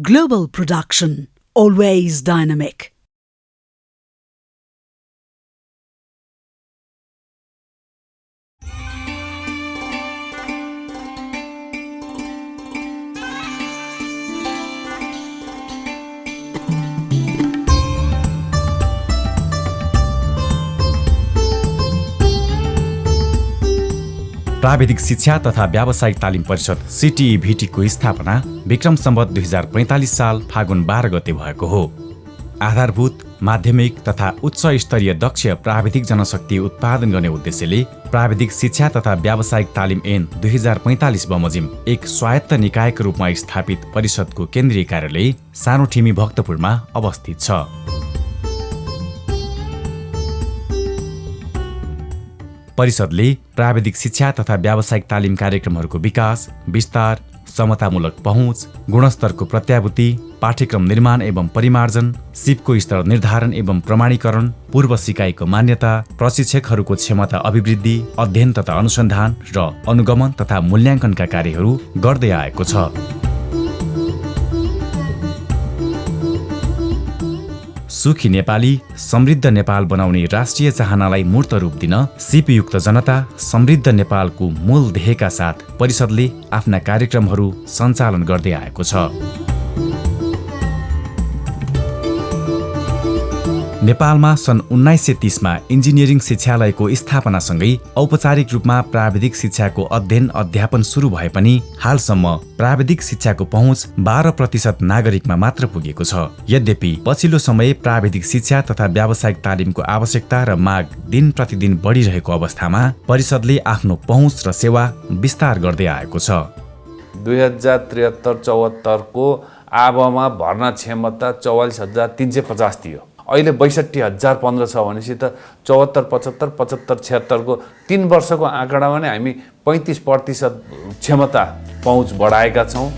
Global production, always dynamic. प्राविधिक शिक्षा तथा व्यावसायिक तालिम परिषद CTEVT को स्थापना विक्रम सम्वत 2045 साल फागुन 12 गते भएको हो। आधारभूत, माध्यमिक तथा उच्च स्तरीय दक्ष प्राविधिक जनशक्ति उत्पादन गर्ने उद्देश्यले प्राविधिक शिक्षा तथा व्यावसायिक तालिम ऐन 2045 बमोजिम एक स्वायत्त निकायको रूपमा स्थापित परिषदको केन्द्रीय कार्यालय सानोठिमी भक्तपुरमा अवस्थित छ। परिषदले प्राविधिक शिक्षा तथा व्यावसायिक तालिम कार्यक्रमहरूको विकास, विस्तार, समतामूलक पहुँच, गुणस्तरको प्रत्याभूति, पाठ्यक्रम निर्माण एवं परिमार्जन, सिपको स्तर निर्धारण एवं प्रमाणीकरण, पूर्व सिकाइको मान्यता, प्रशिक्षकहरूको क्षमता अभिवृद्धि, अध्ययन तथा अनुसन्धान र अनुगमन तथा मूल्याङ्कनका कार्यहरू गर्दै आएको छ। सुखी नेपाली, समृद्ध नेपाल बनाउने राष्ट्रिय चाहनालाई मूर्त रूप दिन सिपयुक्त जनता, समृद्ध नेपालको मूल ध्येयका साथ परिषदले आफ्ना कार्यक्रमहरू सञ्चालन गर्दै आएको छ। नेपालमा सन् 1930मा इन्जिनियरिङ शिक्षालयको स्थापनासँगै औपचारिक रूपमा प्राविधिक शिक्षाको अध्ययन अध्यापन सुरु भए पनि हालसम्म प्राविधिक शिक्षाको पहुँच 12% नागरिकमा मात्र पुगेको छ। यद्यपि पछिल्लो समय प्राविधिक शिक्षा तथा व्यावसायिक तालिमको आवश्यकता र माग दिन प्रतिदिन बढिरहेको अवस्थामा परिषदले आफ्नो पहुँच र सेवा विस्तार गर्दै आएको छ। 2073-74 को आबमा भर्ना क्षमता 44,350 थियो। अहिले 62,015 छ भनेपछि त 74, 75, 75, 76 को 3 वर्षको आँकडामा नै हामी 35% क्षमता पहुँच बढाएका छौँ।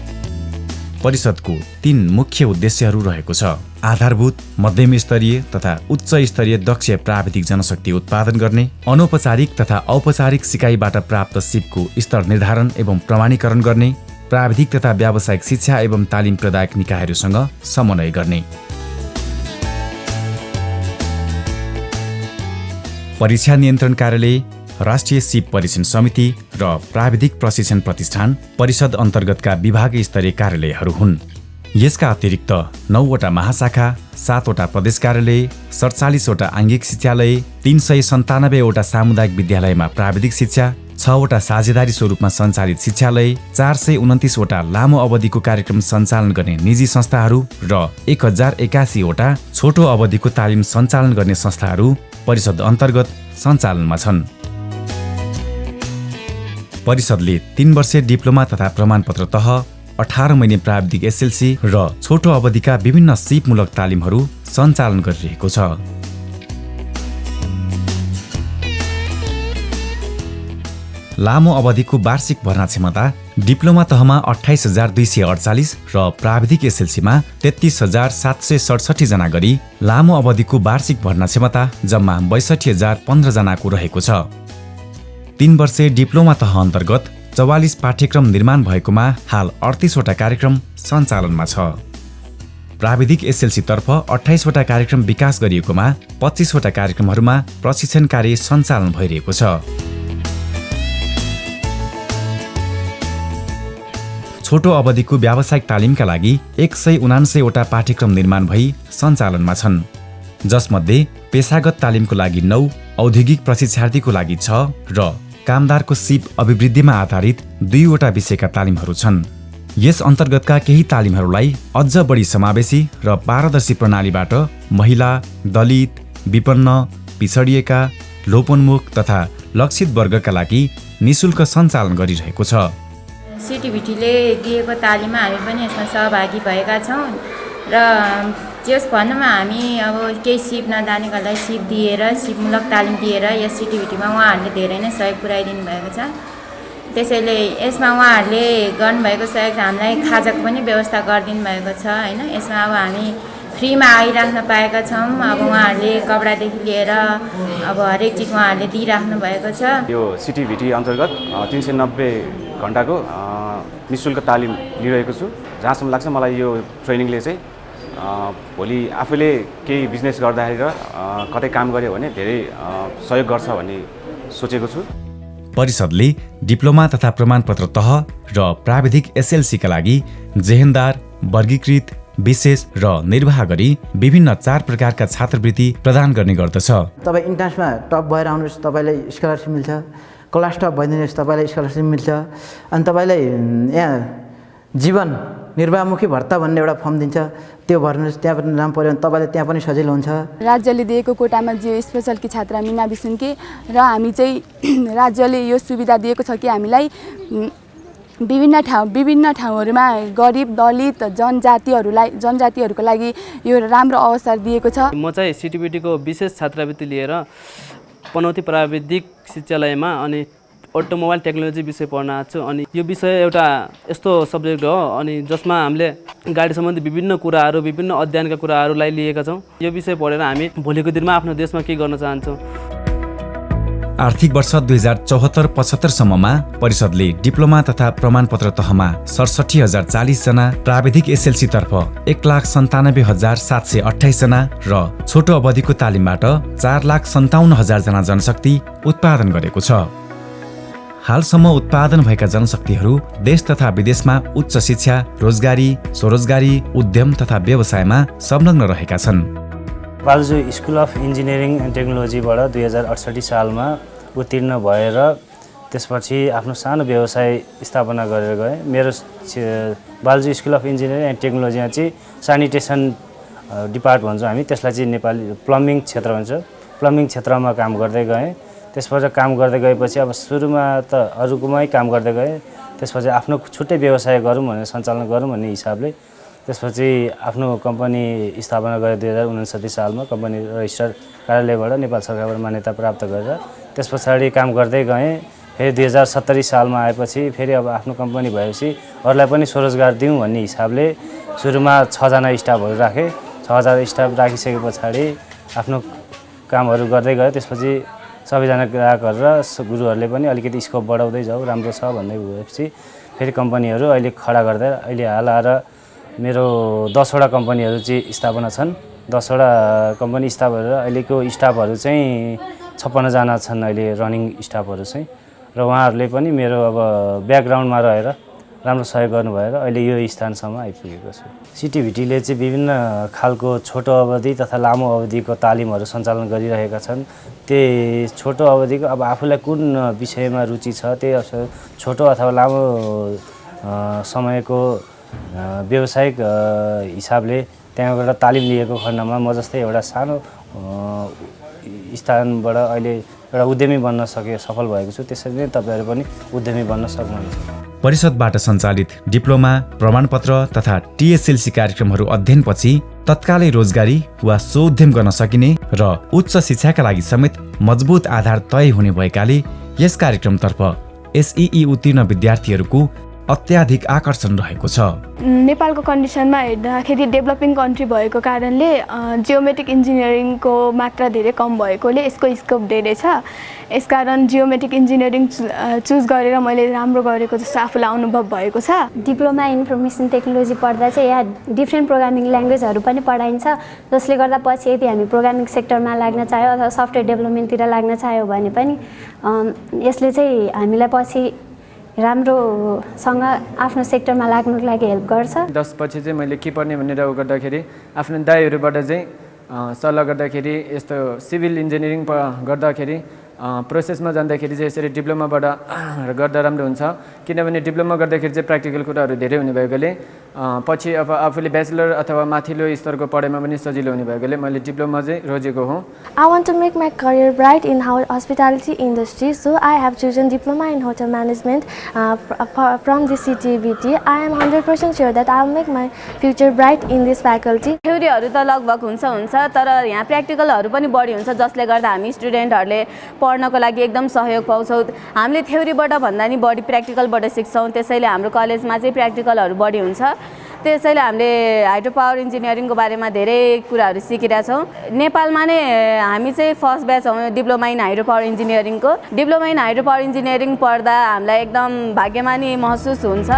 परिषदको 3 मुख्य उद्देश्यहरू रहेको छ। आधारभूत, मध्यम स्तरीय तथा उच्च स्तरीय दक्ष प्राविधिक जनशक्ति उत्पादन गर्ने, अनौपचारिक तथा औपचारिक सिकाइबाट प्राप्त सिपको स्तर निर्धारण एवं प्रमाणीकरण गर्ने, प्राविधिक तथा व्यावसायिक शिक्षा एवं तालिम प्रदायक निकायहरूसँग समन्वय गर्ने। परीक्षा नियन्त्रण कार्यालय, राष्ट्रिय सिप परीक्षण समिति र प्राविधिक प्रशिक्षण प्रतिष्ठान परिषद अन्तर्गतका विभाग स्तरीय कार्यालयहरू हुन्। यसका अतिरिक्त 9 वटा महाशाखा, 7 वटा प्रदेश कार्यालय, 47 वटा आङ्गिक शिक्षालय, 397 वटा सामुदायिक विद्यालयमा प्राविधिक शिक्षा, 6 वटा साझेदारी स्वरूपमा सञ्चालित शिक्षालय, 429 वटा लामो अवधिको कार्यक्रम सञ्चालन गर्ने निजी संस्थाहरू र 1081 वटा छोटो अवधिको तालिम सञ्चालन गर्ने संस्थाहरू परिषद अन्तर्गत सञ्चालनमा छन्। परिषदले 3 वर्षे डिप्लोमा तथा प्रमाणपत्र तह, 18 महिने प्राविधिक SLC र छोटो अवधिका विभिन्न सिपमूलक तालिमहरू सञ्चालन गरिरहेको छ। लामो अवधिको वार्षिक भर्ना क्षमता डिप्लोमा तहमा 28,248 र प्राविधिक SLCमा 33,767 जना गरी लामो अवधिको वार्षिक भर्ना क्षमता जम्मा 62,015 जनाको रहेको छ। 3 वर्षे डिप्लोमा तह अन्तर्गत 44 पाठ्यक्रम निर्माण भएकोमा हाल 38 वटा कार्यक्रम सञ्चालनमा छ। प्राविधिक SLC तर्फ 28 वटा कार्यक्रम विकास गरिएकोमा 25 वटा कार्यक्रमहरूमा प्रशिक्षण कार्य सञ्चालन भइरहेको छ। छोटो अवधिको व्यावसायिक तालिमका लागि 179 वटा पाठ्यक्रम निर्माण भई सञ्चालनमा छन्, जसमध्ये पेशागत तालिमको लागि 9, औद्योगिक प्रशिक्षार्थीको लागि 6 र कामदारको सिप अभिवृद्धिमा आधारित 2 वटा विषयका तालिमहरू छन्। यस अन्तर्गतका केही तालिमहरूलाई अझ बढी समावेशी र पारदर्शी प्रणालीबाट महिला, दलित, विपन्न, पिछडिएका, लोपोन्मुख तथा लक्षित वर्गका लागि निःशुल्क सञ्चालन गरिरहेको छ। CTEVT-ले दिएको तालिममा हामी पनि यसमा सहभागी भएका छौँ र त्यस भन्नुमा हामी अब केही सिप नजानेकोलाई सिप दिएर, सिपमूलक तालिम दिएर यस CTEVT-मा उहाँहरूले धेरै नै सहयोग पुर्याइदिनु भएको छ। त्यसैले यसमा उहाँहरूले गर्नुभएको सहयोग हामीलाई खाजाको पनि व्यवस्था गरिदिनु भएको छ हैन। यसमा अब हामी फ्रीमा आइराख्न पाएका छौँ। अब उहाँहरूले कपडादेखि लिएर अब हरेक चिज उहाँहरूले दिइराख्नु भएको छ। यो CTEVT अन्तर्गत 390 घण्टाको निःशुल्क तालिम लिइरहेको छु जहाँसम्म लाग्छ मलाई यो ट्रेनिङले चाहिँ भोलि आफूले केही बिजनेस गर्दाखेरि र कतै काम गऱ्यो भने धेरै सहयोग गर्छ भन्ने सोचेको छु। परिषदले डिप्लोमा तथा प्रमाणपत्र तह र प्राविधिक एसएलसीका लागि जेहेन्दार, वर्गीकृत, विशेष र निर्वाह गरी विभिन्न 4 प्रकारका छात्रवृत्ति प्रदान गर्ने गर्दछ। तपाईँ इन्ट्रान्समा टप भएर आउनुहोस्, तपाईँलाई स्कलरसिप मिल्छ। क्लास टप भइदिनुहोस्, तपाईँलाई स्कलरसिप मिल्छ। अनि तपाईँलाई यहाँ जीवन निर्वाहमुखी भर्ता भन्ने एउटा फर्म दिन्छ, त्यो भर्नुहोस्। त्यहाँ पनि नाम पऱ्यो भने तपाईँलाई त्यहाँ पनि सजिलो हुन्छ। राज्यले दिएको कोटामा जियो स्पेसलकी छात्रा मिना बिसुन्की र हामी चाहिँ राज्यले यो सुविधा दिएको छ कि हामीलाई विभिन्न ठाउँहरूमा गरिब, दलित, जनजातिहरूको लागि यो राम्रो अवसर दिएको छ। म चाहिँ CTEVT-को विशेष छात्रवृत्ति लिएर पनौती प्राविधिक शिक्षालयमा अनि अटोमोबाइल टेक्नोलोजी विषय पढ्न आएको छु। अनि यो विषय एउटा यस्तो सब्जेक्ट हो अनि जसमा हामीले गाडी सम्बन्धी विभिन्न कुराहरू, विभिन्न अध्ययनका कुराहरूलाई लिएका छौँ। यो विषय पढेर हामी भोलिको दिनमा आफ्नो देशमा के गर्न चाहन्छौँ। आर्थिक वर्ष 2074-75 सम्ममा परिषदले डिप्लोमा तथा प्रमाणपत्र तहमा 67,040 जना, प्राविधिक एसएलसी तर्फ 1,97,728 जना र छोटो अवधिको तालिमबाट 4,57,000 जना जनशक्ति उत्पादन गरेको छ। हालसम्म उत्पादन भएका जनशक्तिहरू देश तथा विदेशमा उच्च शिक्षा, रोजगारी, स्वरोजगारी, उद्यम तथा व्यवसायमा संलग्न रहेका छन्। बालजु स्कुल अफ इन्जिनियरिङ एन्ड टेक्नोलोजीबाट 2068 सालमा उत्तीर्ण भएर त्यसपछि आफ्नो सानो व्यवसाय स्थापना गरेर गएँ। मेरो बालजु स्कुल अफ इन्जिनियरिङ एन्ड टेक्नोलोजीमा चाहिँ सानिटेसन डिपार्ट भन्छौँ हामी, त्यसलाई चाहिँ नेपाली प्लम्बिङ क्षेत्र भन्छ। प्लम्बिङ क्षेत्रमा काम गर्दै गएँ। त्यसपछि काम गर्दै गएपछि अब सुरुमा त अरूकोमै काम गर्दै गएँ। त्यसपछि आफ्नो छुट्टै व्यवसाय गरौँ भनेर सञ्चालन गरौँ भन्ने हिसाबले त्यसपछि आफ्नो कम्पनी स्थापना गरेँ 2059 सालमा। कम्पनी रजिस्टर कार्यालयबाट नेपाल सरकारबाट मान्यता प्राप्त गरेर त्यस पछाडि काम गर्दै गएँ। फेरि 2070 सालमा आएपछि फेरि अब आफ्नो कम्पनी भएपछि अरूलाई पनि स्वरोजगार दिउँ भन्ने हिसाबले सुरुमा 6 जना स्टाफहरू राखेँ। 6 जना स्टाफ राखिसके पछाडि आफ्नो कामहरू गर्दै गएँ। त्यसपछि सबैजना ग्राहकहरू र गुरुहरूले पनि अलिकति स्कोप बढाउँदै जाऊ, राम्रो छ भन्दै गएपछि फेरि कम्पनीहरू अहिले खडा गर्दै अहिले हाल आएर मेरो 10वटा कम्पनीहरू चाहिँ स्थापना छन्। 10वटा कम्पनी स्थापना अहिलेको स्टाफहरू चाहिँ 56 जना छन् अहिले रनिङ स्टाफहरू चाहिँ। र उहाँहरूले पनि मेरो अब ब्याकग्राउन्डमा रहेर राम्रो सहयोग गर्नुभएर अहिले यो स्थानसम्म आइपुगेको छु। CTEVT-ले चाहिँ विभिन्न खालको छोटो अवधि तथा लामो अवधिको तालिमहरू सञ्चालन गरिरहेका छन्। त्यही छोटो अवधिको अब आफूलाई कुन विषयमा रुचि छ त्यही छोटो अथवा लामो समयको व्यावसायिक हिसाबले त्यहाँबाट तालिम लिएको खण्डमा म जस्तै एउटा सानो स्थानबाट अहिले एउटा उद्यमी बन्न सफल भएको छु। त्यसरी नै तपाईँहरू पनि उद्यमी बन्न सक्नुहुन्छ। परिषदबाट सञ्चालित डिप्लोमा, प्रमाणपत्र तथा TSLC कार्यक्रमहरू अध्ययनपछि तत्कालै रोजगारी वा स्वउद्यम गर्न सकिने र उच्च शिक्षाका लागि समेत मजबुत आधार तय हुने भएकाले यस कार्यक्रमतर्फ SEE उत्तीर्ण विद्यार्थीहरूको अत्याधिक आकर्षण रहेको छ। नेपालको कन्डिसनमा हेर्दाखेरि डेभलपिङ कन्ट्री भएको कारणले जियोमेट्रिक इन्जिनियरिङको मात्रा धेरै कम भएकोले यसको स्कोप धेरै छ। यसकारण जियोमेट्रिक इन्जिनियरिङ चुज गरेर मैले राम्रो गरेको जस्तो आफूलाई अनुभव भएको छ। डिप्लोमा इन्फर्मेसन टेक्नोलोजी पढ्दा चाहिँ यहाँ डिफ्रेन्ट प्रोग्रामिङ ल्याङ्ग्वेजहरू पनि पढाइन्छ, जसले गर्दा पछि यदि हामी प्रोग्रामिङ सेक्टरमा लाग्न चाह्यो अथवा सफ्टवेयर डेभलपमेन्टतिर लाग्न चाह्यो भने पनि यसले चाहिँ हामीलाई पछि राम्रोसँग आफ्नो सेक्टरमा लाग्नुको लागि हेल्प गर्छ। 10 पछि चाहिँ मैले के पढ्ने भनेर गर्दाखेरि आफ्नो दाइहरूबाट चाहिँ सल्लाह गर्दाखेरि यस्तो सिभिल इन्जिनियरिङ गर्दाखेरि प्रोसेसमा जाँदाखेरि चाहिँ यसरी डिप्लोमाबाट गर्दा राम्रो हुन्छ। किनभने डिप्लोमा गर्दाखेरि चाहिँ प्र्याक्टिकल कुराहरू धेरै हुने भएकोले पछि अब आफूले ब्याचलर अथवा माथिल्लो स्तरको पढाइमा पनि सजिलो हुने भएकोले मैले डिप्लोमा चाहिँ रोजेको हुँ। I want to make my career bright in hospitality industry, so I have chosen diploma in hotel management from the CTEVT. I am 100% sure that I will make my future bright in this faculty. थ्योरीहरू त लगभग हुन्छ तर यहाँ प्र्याक्टिकलहरू पनि बढी हुन्छ, जसले गर्दा हामी स्टुडेन्टहरूले पढ्नको लागि एकदम सहयोग पाउँछौँ। हामीले थ्योरीबाट भन्दा नि बढी प्र्याक्टिकलबाट सिक्छौँ, त्यसैले हाम्रो कलेजमा चाहिँ प्र्याक्टिकलहरू बढी हुन्छ। त्यसैले हामीले हाइड्रो पावर इन्जिनियरिङको बारेमा धेरै कुराहरू सिकिरहेछौँ। नेपालमा नै हामी चाहिँ फर्स्ट ब्याच हौँ डिप्लोमा इन हाइड्रो पावर इन्जिनियरिङको। Diploma in hydro power engineering पढ्दा हामीलाई एकदम भाग्यमानी महसुस हुन्छ।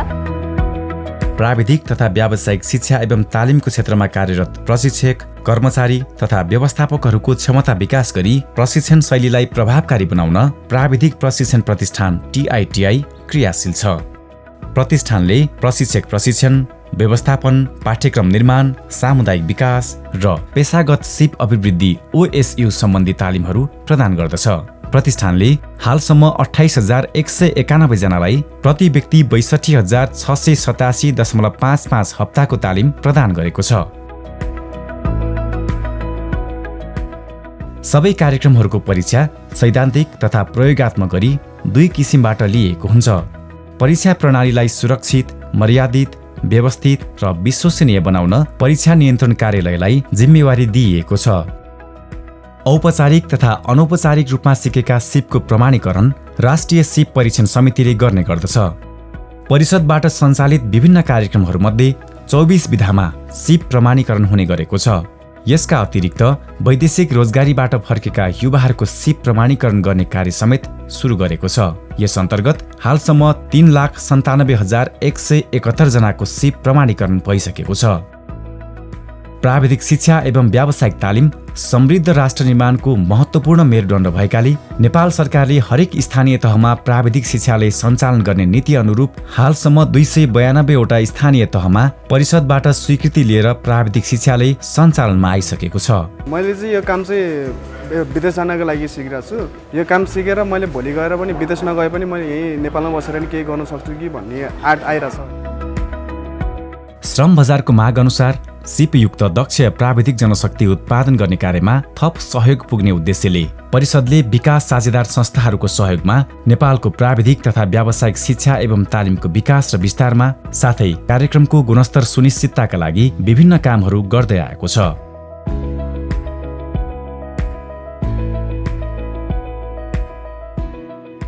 प्राविधिक तथा व्यावसायिक शिक्षा एवं तालिमको क्षेत्रमा कार्यरत प्रशिक्षक, कर्मचारी तथा व्यवस्थापकहरूको क्षमता विकास गरी प्रशिक्षण शैलीलाई प्रभावकारी बनाउन प्राविधिक प्रशिक्षण प्रतिष्ठान TITI क्रियाशील छ। प्रतिष्ठानले प्रशिक्षक प्रशिक्षण, व्यवस्थापन, पाठ्यक्रम निर्माण, सामुदायिक विकास र पेशागत सिप अभिवृद्धि OSU सम्बन्धी तालिमहरू प्रदान गर्दछ। प्रतिष्ठानले हालसम्म 28,191 जनालाई प्रति व्यक्ति 62,687.55 हप्ताको तालिम प्रदान गरेको छ। सबै कार्यक्रमहरूको परीक्षा सैद्धान्तिक तथा प्रयोगात्मक गरी 2 किसिमबाट लिएको हुन्छ। परीक्षा प्रणालीलाई सुरक्षित, मर्यादित, व्यवस्थित र विश्वसनीय बनाउन परीक्षा नियन्त्रण कार्यालयलाई जिम्मेवारी दिइएको छ। औपचारिक तथा अनौपचारिक रूपमा सिकेका सिपको प्रमाणीकरण राष्ट्रिय सिप परीक्षण समितिले गर्ने गर्दछ। परिषदबाट सञ्चालित विभिन्न कार्यक्रमहरूमध्ये 24 विधामा सिप प्रमाणीकरण हुने गरेको छ। यसका अतिरिक्त वैदेशिक रोजगारीबाट फर्केका युवाहरूको सिप प्रमाणीकरण गर्ने कार्य समेत सुरु गरेको छ। यस अन्तर्गत हालसम्म 3,97,171 जनाको सिप प्रमाणीकरण भइसकेको छ। प्राविधिक शिक्षा एवं व्यावसायिक तालिम समृद्ध राष्ट्र निर्माणको महत्त्वपूर्ण मेरुदण्ड भएकाले नेपाल सरकारले हरेक स्थानीय तहमा प्राविधिक शिक्षाले सञ्चालन गर्ने नीति अनुरूप हालसम्म 292 वटा स्थानीय तहमा परिषदबाट स्वीकृति लिएर प्राविधिक शिक्षाले सञ्चालनमा आइसकेको छ। मैले चाहिँ यो काम चाहिँ विदेश जानको लागि सिकिरहेको छु। यो काम सिकेर मैले भोलि गएर पनि विदेश नगए पनि मैले यही नेपालमा बसेर नि केही गर्न सक्छु कि भन्ने आँट आइरहेछ। श्रम बजारको माग अनुसार सिपयुक्त दक्ष प्राविधिक जनशक्ति उत्पादन गर्ने कार्यमा थप सहयोग पुग्ने उद्देश्यले परिषदले विकास साझेदार संस्थाहरूको सहयोगमा नेपालको प्राविधिक तथा व्यावसायिक शिक्षा एवं तालिमको विकास र विस्तारमा साथै कार्यक्रमको गुणस्तर सुनिश्चितताका लागि विभिन्न कामहरू गर्दै आएको छ।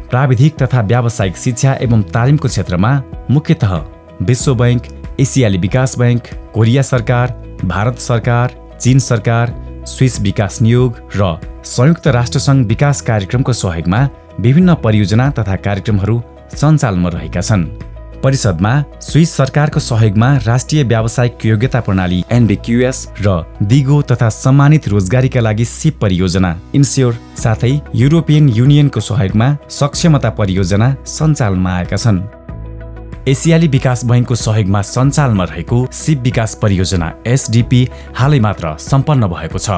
प्राविधिक तथा व्यावसायिक शिक्षा एवं तालिमको क्षेत्रमा मुख्यतः विश्व बैंक, एसियाली विकास बैंक, कोरिया सरकार, भारत सरकार, चीन सरकार, स्विस विकास नियोग र संयुक्त राष्ट्रसङ्घ विकास कार्यक्रमको सहयोगमा विभिन्न परियोजना तथा कार्यक्रमहरू सञ्चालनमा रहेका छन्। परिषदमा स्विस सरकारको सहयोगमा राष्ट्रिय व्यावसायिक योग्यता प्रणाली NVQS र दिगो तथा सम्मानित रोजगारीका लागि सिप परियोजना इन्स्योर साथै युरोपियन युनियनको सहयोगमा सक्षमता परियोजना सञ्चालनमा आएका छन्। एसियाली विकास बैंकको सहयोगमा सञ्चालनमा रहेको सिप विकास परियोजना SDP हालै मात्र सम्पन्न भएको छ।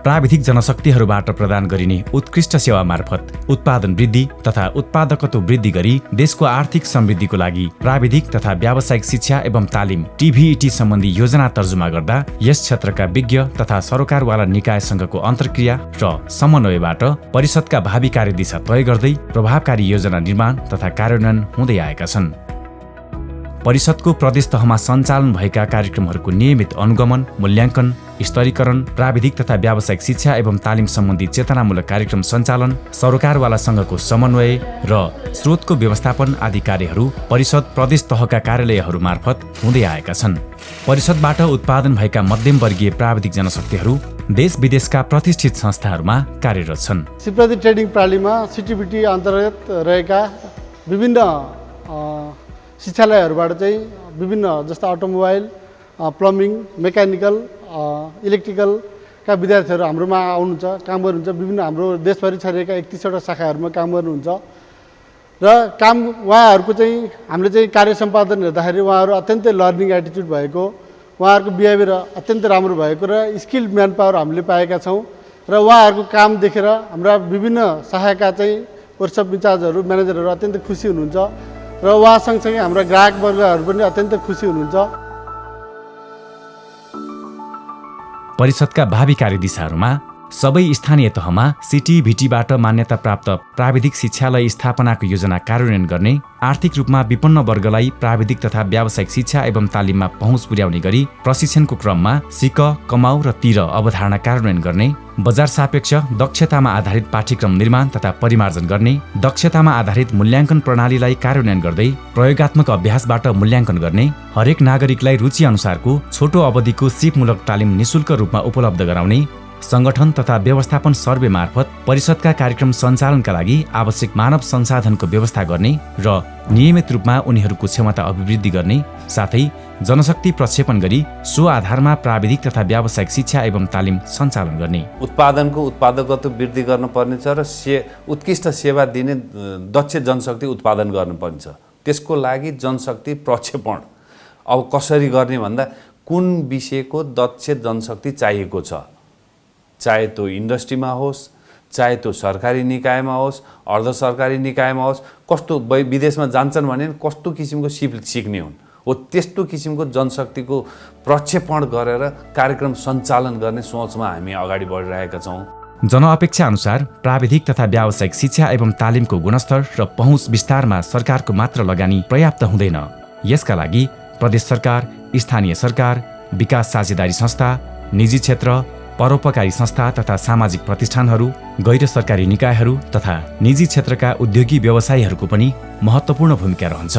प्राविधिक जनशक्तिहरूबाट प्रदान गरिने उत्कृष्ट सेवा मार्फत उत्पादन वृद्धि तथा उत्पादकत्व वृद्धि गरी देशको आर्थिक समृद्धिको लागि प्राविधिक तथा व्यावसायिक शिक्षा एवं तालिम TVET सम्बन्धी योजना तर्जुमा गर्दा यस क्षेत्रका विज्ञ तथा सरोकारवाला निकायसँगको अन्तर्क्रिया र समन्वयबाट परिषदका भावी कार्यदिशा तय गर्दै प्रभावकारी योजना निर्माण तथा कार्यान्वयन हुँदै आएका छन्। परिषदको प्रदेश तहमा सञ्चालन भएका कार्यक्रमहरूको नियमित अनुगमन, मूल्याङ्कन, स्तरीकरण, प्राविधिक तथा व्यावसायिक शिक्षा एवं तालिम सम्बन्धी चेतनामूलक कार्यक्रम सञ्चालन, सरोकारवाला सङ्घको समन्वय र स्रोतको व्यवस्थापन आदि कार्यहरू परिषद प्रदेश तहका कार्यालयहरू मार्फत हुँदै आएका छन्। परिषदबाट उत्पादन भएका मध्यमवर्गीय प्राविधिक जनशक्तिहरू देश विदेशका प्रतिष्ठित संस्थाहरूमा कार्यरत छन्। सिपप्रति ट्रेडिङ प्रणालीमा CTEVT अन्तर्गत रहेका विभिन्न शिक्षालयहरूबाट चाहिँ विभिन्न जस्ता अटोमोबाइल, प्लम्बिङ, मेकानिकल, इलेक्ट्रिकलका विद्यार्थीहरू हाम्रोमा आउनुहुन्छ, काम गर्नुहुन्छ। विभिन्न हाम्रो देशभरि छरिएका 31वटा शाखाहरूमा काम गर्नुहुन्छ र काम उहाँहरूको चाहिँ हामीले चाहिँ कार्य सम्पादन हेर्दाखेरि उहाँहरू अत्यन्तै लर्निङ एटिट्युड भएको, उहाँहरूको बिहेभियर अत्यन्तै राम्रो भएको र स्किल्ड म्यान पावर हामीले पाएका छौँ र उहाँहरूको काम देखेर हाम्रा विभिन्न शाखाका चाहिँ वर्कसप इन्चार्जहरू, म्यानेजरहरू अत्यन्तै खुसी हुनुहुन्छ र उहाँ सँगसँगै हाम्रा ग्राहक वर्गहरू पनि अत्यन्तै खुसी हुनुहुन्छ। परिषदका भावी कार्यदिशाहरूमा सबै स्थानीय तहमा CTEVT-बाट मान्यता प्राप्त प्राविधिक शिक्षालय स्थापनाको योजना कार्यान्वयन गर्ने, आर्थिक रूपमा विपन्न वर्गलाई प्राविधिक तथा व्यावसायिक शिक्षा एवं तालिममा पहुँच पुर्याउने गरी प्रशिक्षणको क्रममा सिक, कमाउ र तिर अवधारणा कार्यान्वयन गर्ने, बजार सापेक्ष दक्षतामा आधारित पाठ्यक्रम निर्माण तथा परिमार्जन गर्ने, दक्षतामा आधारित मूल्याङ्कन प्रणालीलाई कार्यान्वयन गर्दै प्रयोगात्मक अभ्यासबाट मूल्याङ्कन गर्ने, हरेक नागरिकलाई रुचि अनुसारको छोटो अवधिको सिपमूलक तालिम निशुल्क रूपमा उपलब्ध गराउने, संगठन तथा व्यवस्थापन सर्वे मार्फत परिषदका कार्यक्रम सञ्चालनका लागि आवश्यक मानव संसाधनको व्यवस्था गर्ने र नियमित रूपमा उनीहरूको क्षमता अभिवृद्धि गर्ने साथै जनशक्ति प्रक्षेपण गरी सो आधारमा प्राविधिक तथा व्यावसायिक शिक्षा एवं तालिम सञ्चालन गर्ने। उत्पादनको उत्पादकत्व वृद्धि गर्न पर्नेछ र उत्कृष्ट सेवा दिने दक्ष जनशक्ति उत्पादन गर्नुपर्नेछ। त्यसको लागि जनशक्ति प्रक्षेपण अब कसरी गर्ने भन्दा कुन विषयको दक्ष जनशक्ति चाहिएको छ, चाहे त्यो इन्डस्ट्रीमा होस्, चाहे त्यो सरकारी निकायमा होस्, अर्ध सरकारी निकायमा होस्, कस्तो विदेशमा जान्छन् भने कस्तो किसिमको सिक्ने हुन् हो त्यस्तो किसिमको जनशक्तिको प्रक्षेपण गरेर कार्यक्रम सञ्चालन गर्ने सोचमा हामी अगाडि बढिरहेका छौँ। जनअपेक्षा अनुसार प्राविधिक तथा व्यावसायिक शिक्षा एवं तालिमको गुणस्तर र पहुँच विस्तारमा सरकारको मात्र लगानी पर्याप्त हुँदैन। यसका लागि प्रदेश सरकार, स्थानीय सरकार, विकास साझेदारी संस्था, निजी क्षेत्र, परोपकारी संस्था तथा सामाजिक प्रतिष्ठानहरू, गैर सरकारी निकायहरू तथा निजी क्षेत्रका उद्योगी व्यवसायीहरूको पनि महत्त्वपूर्ण भूमिका रहन्छ।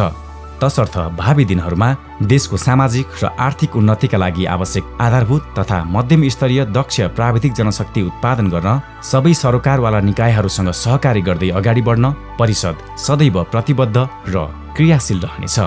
तसर्थ भावी दिनहरूमा देशको सामाजिक र आर्थिक उन्नतिका लागि आवश्यक आधारभूत तथा मध्यम स्तरीय दक्ष प्राविधिक जनशक्ति उत्पादन गर्न सबै सरोकारवाला निकायहरूसँग सहकारी गर्दै अगाडि बढ्न परिषद सदैव प्रतिबद्ध र क्रियाशील रहनेछ।